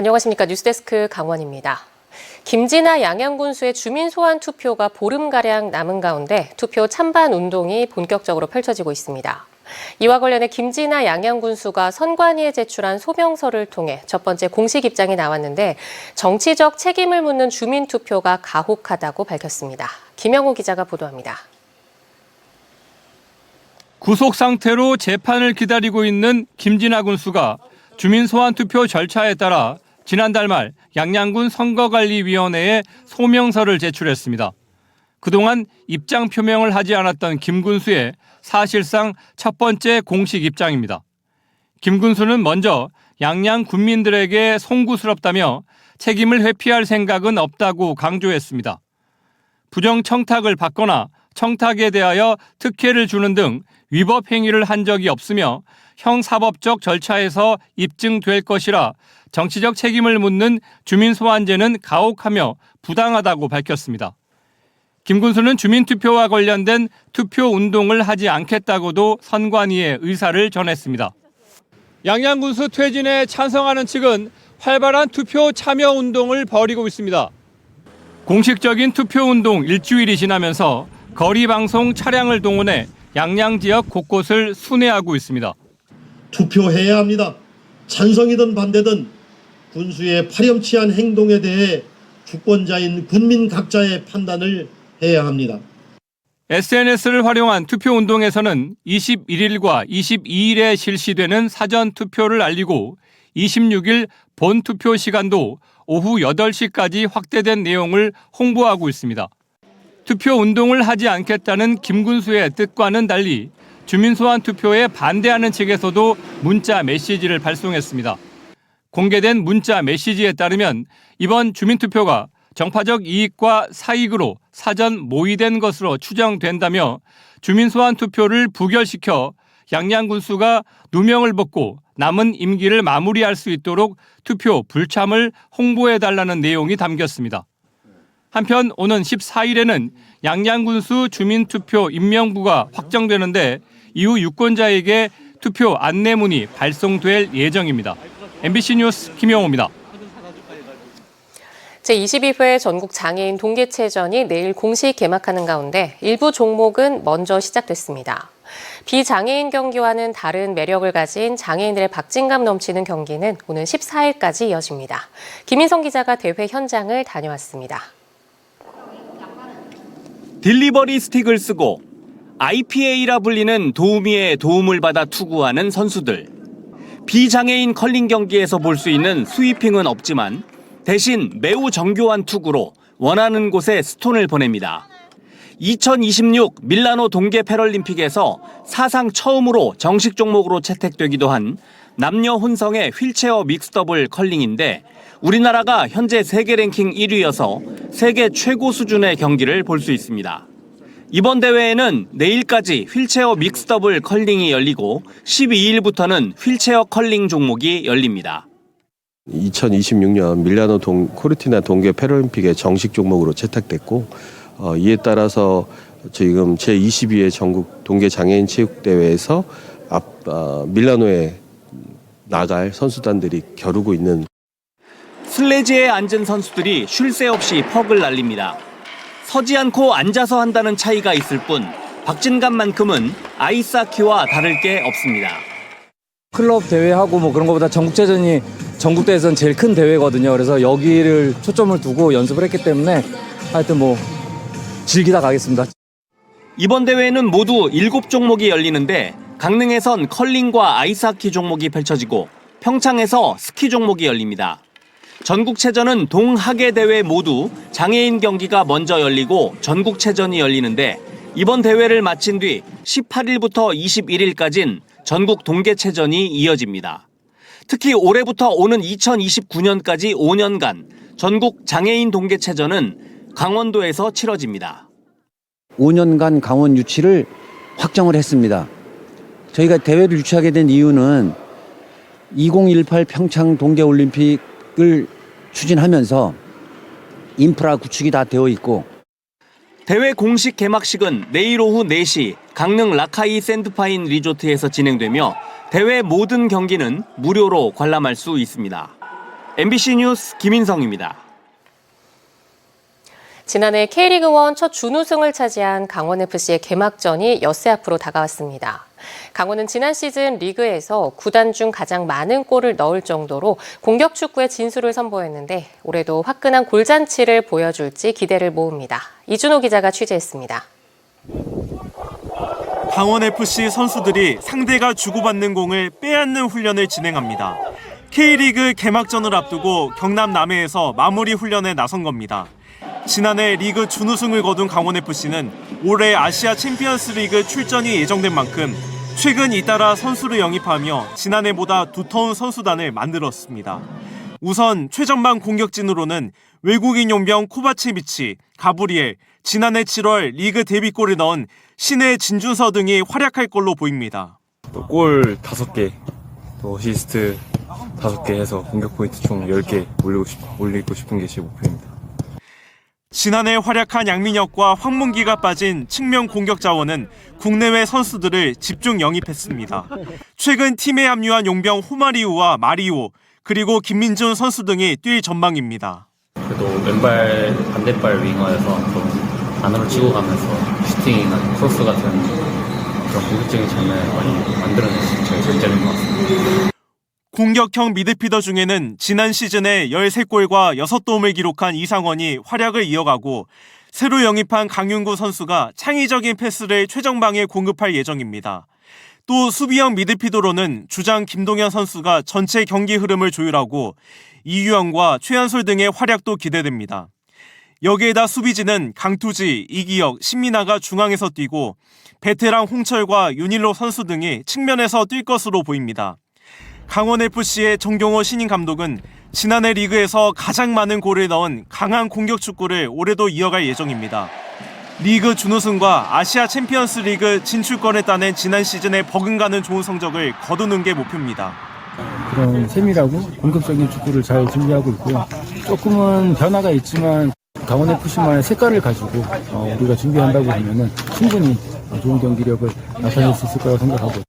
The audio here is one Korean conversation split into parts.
안녕하십니까. 뉴스데스크 강원입니다. 김진아 양양군수의 주민 소환 투표가 보름가량 남은 가운데 투표 찬반 운동이 본격적으로 펼쳐지고 있습니다. 이와 관련해 김진아 양양군수가 선관위에 제출한 소명서를 통해 첫 번째 공식 입장이 나왔는데 정치적 책임을 묻는 주민 투표가 가혹하다고 밝혔습니다. 김영호 기자가 보도합니다. 구속 상태로 재판을 기다리고 있는 김진아 군수가 주민 소환 투표 절차에 따라 지난달 말 양양군 선거관리위원회에 소명서를 제출했습니다. 그동안 입장 표명을 하지 않았던 김 군수의 사실상 첫 번째 공식 입장입니다. 김 군수는 먼저 양양 군민들에게 송구스럽다며 책임을 회피할 생각은 없다고 강조했습니다. 부정 청탁을 받거나 청탁에 대하여 특혜를 주는 등 위법 행위를 한 적이 없으며 형사법적 절차에서 입증될 것이라 정치적 책임을 묻는 주민 소환제는 가혹하며 부당하다고 밝혔습니다. 김 군수는 주민투표와 관련된 투표 운동을 하지 않겠다고도 선관위에 의사를 전했습니다. 양양 군수 퇴진에 찬성하는 측은 활발한 투표 참여 운동을 벌이고 있습니다. 공식적인 투표 운동 일주일이 지나면서 거리 방송 차량을 동원해 양양 지역 곳곳을 순회하고 있습니다. 투표해야 합니다. 찬성이든 반대든 군수의 파렴치한 행동에 대해 주권자인 군민 각자의 판단을 해야 합니다. SNS를 활용한 투표 운동에서는 21일과 22일에 실시되는 사전 투표를 알리고 26일 본 투표 시간도 오후 8시까지 확대된 내용을 홍보하고 있습니다. 투표 운동을 하지 않겠다는 김 군수의 뜻과는 달리 주민 소환 투표에 반대하는 측에서도 문자 메시지를 발송했습니다. 공개된 문자 메시지에 따르면 이번 주민 투표가 정파적 이익과 사익으로 사전 모의된 것으로 추정된다며 주민 소환 투표를 부결시켜 양양 군수가 누명을 벗고 남은 임기를 마무리할 수 있도록 투표 불참을 홍보해달라는 내용이 담겼습니다. 한편 오는 14일에는 양양 군수 주민투표 임명부가 확정되는데 이후 유권자에게 투표 안내문이 발송될 예정입니다. MBC 뉴스 김영호입니다. 제22회 전국 장애인 동계체전이 내일 공식 개막하는 가운데 일부 종목은 먼저 시작됐습니다. 비장애인 경기와는 다른 매력을 가진 장애인들의 박진감 넘치는 경기는 오는 14일까지 이어집니다. 김인성 기자가 대회 현장을 다녀왔습니다. 딜리버리 스틱을 쓰고 IPA라 불리는 도우미의 도움을 받아 투구하는 선수들. 비장애인 컬링 경기에서 볼 수 있는 스위핑은 없지만 대신 매우 정교한 투구로 원하는 곳에 스톤을 보냅니다. 2026 밀라노 동계 패럴림픽에서 사상 처음으로 정식 종목으로 채택되기도 한 남녀 혼성의 휠체어 믹스더블 컬링인데 우리나라가 현재 세계 랭킹 1위여서 세계 최고 수준의 경기를 볼 수 있습니다. 이번 대회에는 내일까지 휠체어 믹스더블 컬링이 열리고 12일부터는 휠체어 컬링 종목이 열립니다. 2026년 밀라노 코르티나 동계 패럴림픽의 정식 종목으로 채택됐고 이에 따라서 지금 제22회 전국 동계 장애인 체육대회에서 밀라노에 나갈 선수단들이 겨루고 있는 슬레지에 앉은 선수들이 쉴 새 없이 퍽을 날립니다. 서지 않고 앉아서 한다는 차이가 있을 뿐 박진감만큼은 아이스하키와 다를 게 없습니다. 클럽 대회하고 뭐 그런 것보다 전국체전이 전국대회에서는 제일 큰 대회거든요. 그래서 여기를 초점을 두고 연습을 했기 때문에 하여튼 뭐 즐기다 가겠습니다. 이번 대회는 모두 7종목이 열리는데 강릉에선 컬링과 아이스하키 종목이 펼쳐지고 평창에서 스키 종목이 열립니다. 전국체전은 동하계 대회 모두 장애인 경기가 먼저 열리고 전국체전이 열리는데 이번 대회를 마친 뒤 18일부터 21일까지는 전국 동계체전이 이어집니다. 특히 올해부터 오는 2029년까지 5년간 전국 장애인 동계체전은 강원도에서 치러집니다. 5년간 강원 유치를 확정을 했습니다. 저희가 대회를 유치하게 된 이유는 2018 평창 동계올림픽을 추진하면서 인프라 구축이 다 되어 있고 대회 공식 개막식은 내일 오후 4시 강릉 라카이 샌드파인 리조트에서 진행되며 대회 모든 경기는 무료로 관람할 수 있습니다. MBC 뉴스 김인성입니다. 지난해 K리그1 첫 준우승을 차지한 강원FC의 개막전이 엿새 앞으로 다가왔습니다. 강원은 지난 시즌 리그에서 구단 중 가장 많은 골을 넣을 정도로 공격 축구의 진수를 선보였는데 올해도 화끈한 골잔치를 보여줄지 기대를 모읍니다. 이준호 기자가 취재했습니다. 강원FC 선수들이 상대가 주고받는 공을 빼앗는 훈련을 진행합니다. K리그 개막전을 앞두고 경남 남해에서 마무리 훈련에 나선 겁니다. 지난해 리그 준우승을 거둔 강원FC는 올해 아시아 챔피언스 리그 출전이 예정된 만큼 최근 잇따라 선수를 영입하며 지난해보다 두터운 선수단을 만들었습니다. 우선 최전방 공격진으로는 외국인 용병 코바체비치, 가브리엘, 지난해 7월 리그 데뷔골을 넣은 신의 진준서 등이 활약할 걸로 보입니다. 골 5개, 또 어시스트 5개 해서 공격 포인트 총 10개 올리고 싶은 게 제 목표입니다. 지난해 활약한 양민혁과 황문기가 빠진 측면 공격 자원은 국내외 선수들을 집중 영입했습니다. 최근 팀에 합류한 용병 호마리우와 마리오, 그리고 김민준 선수 등이 뛸 전망입니다. 그래도 왼발, 반대발 윙어에서 좀 안으로 치고 가면서 슈팅이나 크로스 같은 그런 공격적인 장면을 많이 만들어낼 수 있는 제 장점인 것 같습니다. 공격형 미드필더 중에는 지난 시즌에 13골과 6도움을 기록한 이상원이 활약을 이어가고 새로 영입한 강윤구 선수가 창의적인 패스를 최정방에 공급할 예정입니다. 또 수비형 미드필더로는 주장 김동현 선수가 전체 경기 흐름을 조율하고 이유영과 최한솔 등의 활약도 기대됩니다. 여기에다 수비진은 강투지, 이기혁, 신민아가 중앙에서 뛰고 베테랑 홍철과 윤일로 선수 등이 측면에서 뛸 것으로 보입니다. 강원FC의 정경호 신임 감독은 지난해 리그에서 가장 많은 골을 넣은 강한 공격 축구를 올해도 이어갈 예정입니다. 리그 준우승과 아시아 챔피언스 리그 진출권을 따낸 지난 시즌에 버금가는 좋은 성적을 거두는 게 목표입니다. 그런 세밀하고 공격적인 축구를 잘 준비하고 있고요. 조금은 변화가 있지만 강원FC만의 색깔을 가지고 우리가 준비한다고 하면은 충분히 좋은 경기력을 나타낼 수 있을 거라고 생각하고.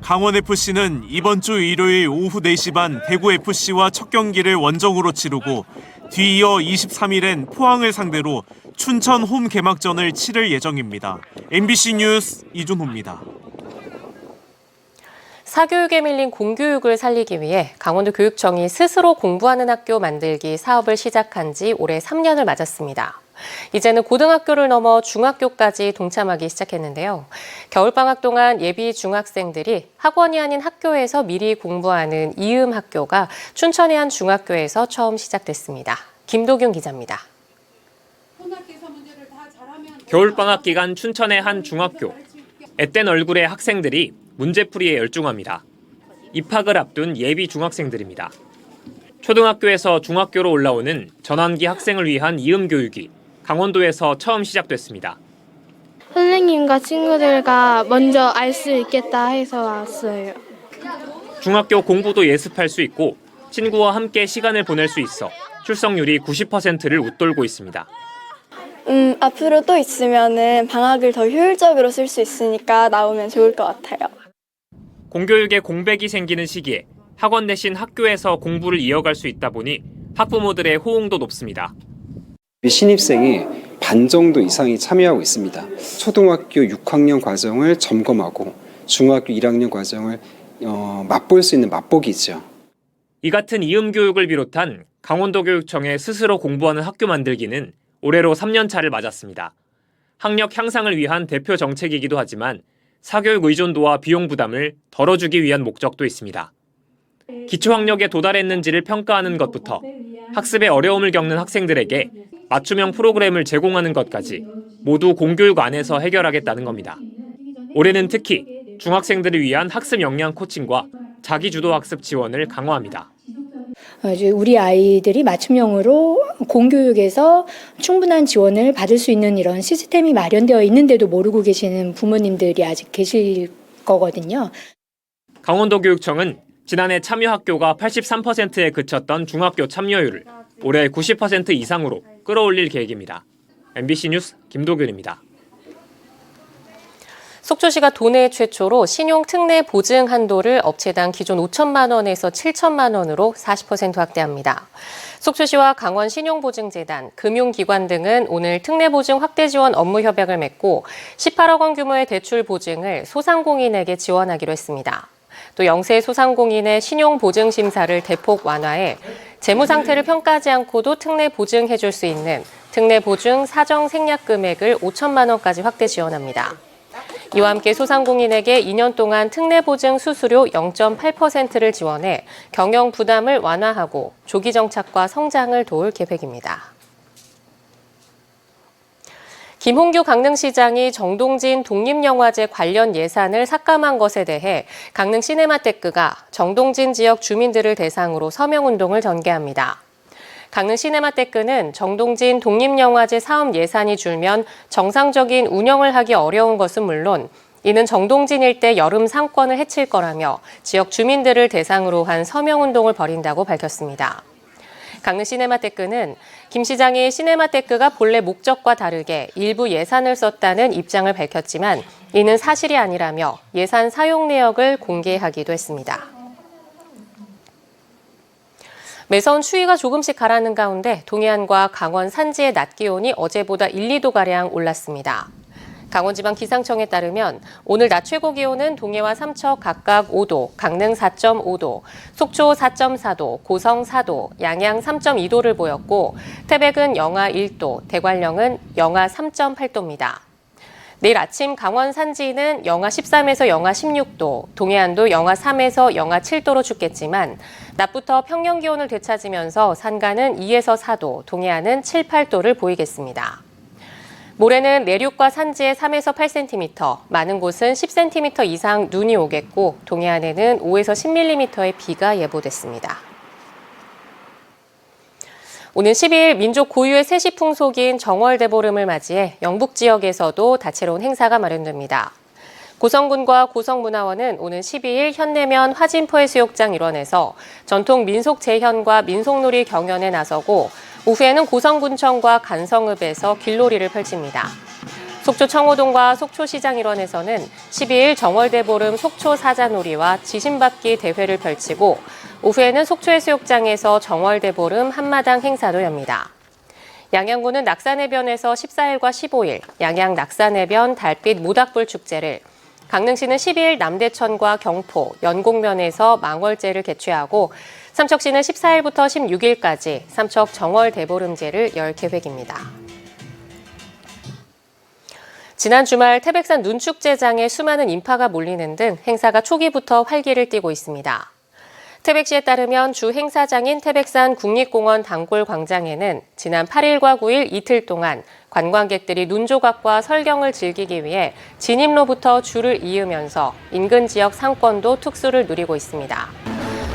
강원FC는 이번 주 일요일 오후 4시 반 대구FC와 첫 경기를 원정으로 치르고 뒤이어 23일엔 포항을 상대로 춘천 홈 개막전을 치를 예정입니다. MBC 뉴스 이준호입니다. 사교육에 밀린 공교육을 살리기 위해 강원도 교육청이 스스로 공부하는 학교 만들기 사업을 시작한 지 올해 3년을 맞았습니다. 이제는 고등학교를 넘어 중학교까지 동참하기 시작했는데요. 겨울방학 동안 예비 중학생들이 학원이 아닌 학교에서 미리 공부하는 이음 학교가 춘천의 한 중학교에서 처음 시작됐습니다. 김도균 기자입니다. 겨울방학 기간 춘천의 한 중학교. 앳된 얼굴의 학생들이 문제풀이에 열중합니다. 입학을 앞둔 예비 중학생들입니다. 초등학교에서 중학교로 올라오는 전환기 학생을 위한 이음 교육이 강원도에서 처음 시작됐습니다. 선생님과 친구들과 먼저 알 수 있겠다 해서 왔어요. 중학교 공부도 예습할 수 있고 친구와 함께 시간을 보낼 수 있어 출석률이 90%를 웃돌고 있습니다. 앞으로 또 있으면은 방학을 더 효율적으로 쓸 수 있으니까 나오면 좋을 것 같아요. 공교육에 공백이 생기는 시기에 학원 대신 학교에서 공부를 이어갈 수 있다 보니 학부모들의 호응도 높습니다. 신입생이 반 정도 이상이 참여하고 있습니다. 초등학교 6학년 과정을 점검하고 중학교 1학년 과정을 맛볼 수 있는 맛보기죠. 이 같은 이음 교육을 비롯한 강원도 교육청의 스스로 공부하는 학교 만들기는 올해로 3년 차를 맞았습니다. 학력 향상을 위한 대표 정책이기도 하지만 사교육 의존도와 비용 부담을 덜어주기 위한 목적도 있습니다. 기초학력에 도달했는지를 평가하는 것부터 학습에 어려움을 겪는 학생들에게 맞춤형 프로그램을 제공하는 것까지 모두 공교육 안에서 해결하겠다는 겁니다. 올해는 특히 중학생들을 위한 학습 역량 코칭과 자기주도 학습 지원을 강화합니다. 우리 아이들이 맞춤형으로 공교육에서 충분한 지원을 받을 수 있는 이런 시스템이 마련되어 있는데도 모르고 계시는 부모님들이 아직 계실 거거든요. 강원도 교육청은 지난해 참여 학교가 83%에 그쳤던 중학교 참여율을 올해 90% 이상으로 끌어올릴 계획입니다. MBC 뉴스 김도균입니다. 속초시가 도내 최초로 신용 특례 보증 한도를 업체당 기존 5천만 원에서 7천만 원으로 40% 확대합니다. 속초시와 강원신용보증재단, 금융기관 등은 오늘 특례 보증 확대 지원 업무 협약을 맺고 18억 원 규모의 대출 보증을 소상공인에게 지원하기로 했습니다. 또 영세 소상공인의 신용보증 심사를 대폭 완화해 재무 상태를 평가하지 않고도 특례 보증해 줄 수 있는 특례 보증 사정 생략 금액을 5천만 원까지 확대 지원합니다. 이와 함께 소상공인에게 2년 동안 특례 보증 수수료 0.8%를 지원해 경영 부담을 완화하고 조기 정착과 성장을 도울 계획입니다. 김홍규 강릉시장이 정동진 독립영화제 관련 예산을 삭감한 것에 대해 강릉 시네마테크가 정동진 지역 주민들을 대상으로 서명운동을 전개합니다. 강릉 시네마테크는 정동진 독립영화제 사업 예산이 줄면 정상적인 운영을 하기 어려운 것은 물론 이는 정동진 일대 여름 상권을 해칠 거라며 지역 주민들을 대상으로 한 서명운동을 벌인다고 밝혔습니다. 강릉 시네마테크는 김 시장이 시네마테크가 본래 목적과 다르게 일부 예산을 썼다는 입장을 밝혔지만 이는 사실이 아니라며 예산 사용 내역을 공개하기도 했습니다. 매서운 추위가 조금씩 가라앉는 가운데 동해안과 강원 산지의 낮 기온이 어제보다 1, 2도가량 올랐습니다. 강원지방기상청에 따르면 오늘 낮 최고 기온은 동해와 삼척 각각 5도, 강릉 4.5도, 속초 4.4도, 고성 4도, 양양 3.2도를 보였고 태백은 영하 1도, 대관령은 영하 3.8도입니다. 내일 아침 강원 산지는 영하 13에서 영하 16도, 동해안도 영하 3에서 영하 7도로 춥겠지만 낮부터 평년 기온을 되찾으면서 산간은 2에서 4도, 동해안은 7, 8도를 보이겠습니다. 모레는 내륙과 산지에 3에서 8cm, 많은 곳은 10cm 이상 눈이 오겠고 동해안에는 5에서 10mm의 비가 예보됐습니다. 오는 12일 민족 고유의 세시 풍속인 정월대보름을 맞이해 영북 지역에서도 다채로운 행사가 마련됩니다. 고성군과 고성문화원은 오는 12일 현내면 화진포해수욕장 일원에서 전통 민속 재현과 민속놀이 경연에 나서고 오후에는 고성군청과 간성읍에서 길놀이를 펼칩니다. 속초 청호동과 속초시장 일원에서는 12일 정월대보름 속초 사자놀이와 지신받기 대회를 펼치고 오후에는 속초해수욕장에서 정월대보름 한마당 행사도 엽니다. 양양군은 낙산해변에서 14일과 15일 양양 낙산해변 달빛 모닥불 축제를, 강릉시는 12일 남대천과 경포, 연곡면에서 망월제를 개최하고 삼척시는 14일부터 16일까지 삼척 정월대보름제를 열 계획입니다. 지난 주말 태백산 눈축제장에 수많은 인파가 몰리는 등 행사가 초기부터 활기를 띠고 있습니다. 태백시에 따르면 주 행사장인 태백산 국립공원 단골광장에는 지난 8일과 9일 이틀 동안 관광객들이 눈조각과 설경을 즐기기 위해 진입로부터 줄을 이으면서 인근 지역 상권도 특수를 누리고 있습니다.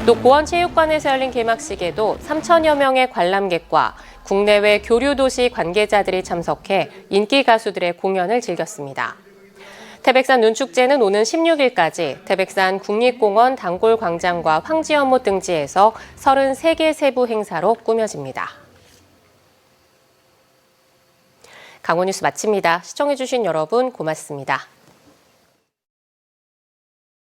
또 고원체육관에서 열린 개막식에도 3천여 명의 관람객과 국내외 교류도시 관계자들이 참석해 인기 가수들의 공연을 즐겼습니다. 태백산 눈축제는 오는 16일까지 태백산 국립공원 단골광장과 황지연못 등지에서 33개 세부 행사로 꾸며집니다. 강원뉴스 마칩니다. 시청해주신 여러분 고맙습니다.